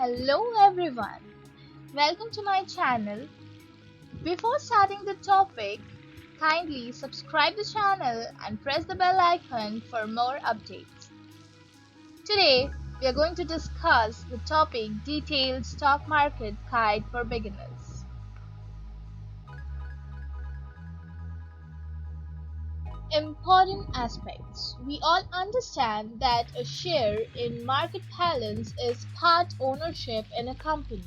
Hello everyone, welcome to my channel. Before starting the topic, kindly subscribe the channel and press the bell icon for more updates. Today, we are going to discuss the topic Detailed Stock Market Guide for Beginners. Important aspects. We all understand that a share in market balance is part ownership in a company.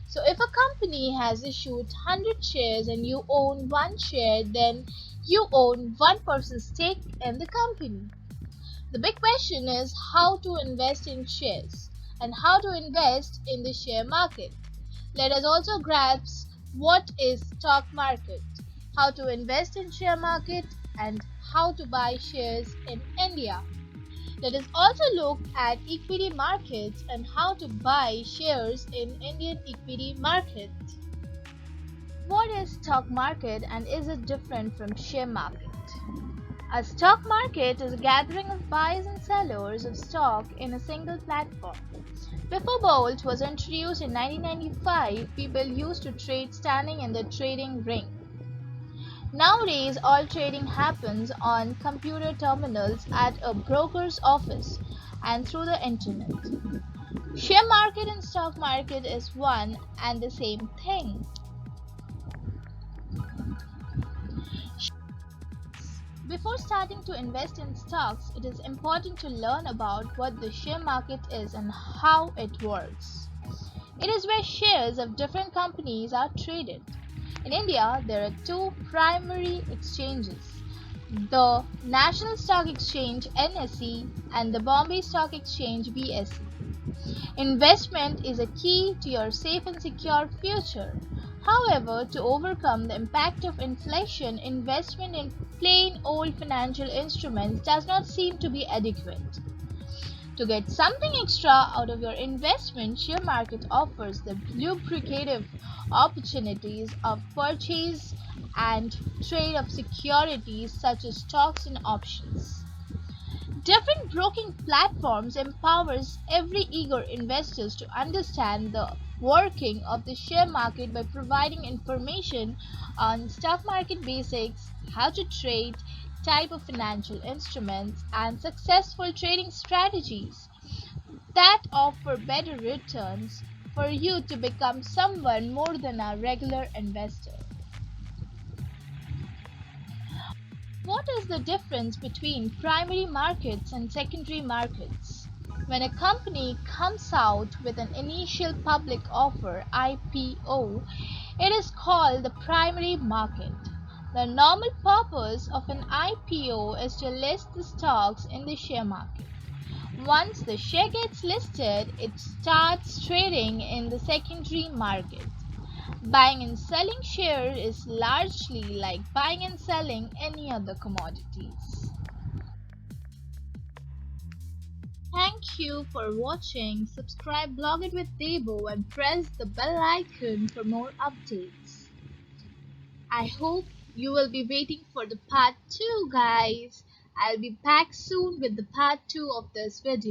So if a company has issued 100 shares and you own one share, then you own 1% stake in the company. The big question is how to invest in shares and how to invest in the share market. Let us also grasp what is stock market, how to invest in share market, and how to buy shares in India. Let us also look at equity markets and how to buy shares in Indian equity market. What is stock market and is it different from share market? A stock market is a gathering of buyers and sellers of stock in a single platform. Before Bolt was introduced in 1995, people used to trade standing in the trading ring. Nowadays, all trading happens on computer terminals at a broker's office and through the internet. Share market and stock market is one and the same thing. Before starting to invest in stocks, it is important to learn about what the share market is and how it works. It is where shares of different companies are traded. In India, there are two primary exchanges, the National Stock Exchange (NSE) and the Bombay Stock Exchange (BSE). Investment is a key to your safe and secure future. However, to overcome the impact of inflation, investment in plain old financial instruments does not seem to be adequate. To get something extra out of your investment, share market offers the lucrative opportunities of purchase and trade of securities such as stocks and options. Different broking platforms empowers every eager investors to understand the working of the share market by providing information on stock market basics, how to trade, type of financial instruments, and successful trading strategies that offer better returns for you to become someone more than a regular investor. What is the difference between primary markets and secondary markets? When a company comes out with an initial public offer (IPO), it is called the primary market. The normal purpose of an IPO is to list the stocks in the share market. Once the share gets listed, it starts trading in the secondary market. Buying and selling shares is largely like buying and selling any other commodities. Thank you for watching. Subscribe Blog It with Debo and press the bell icon for more updates. I hope you will be waiting for the part 2, guys. I'll be back soon with the part 2 of this video.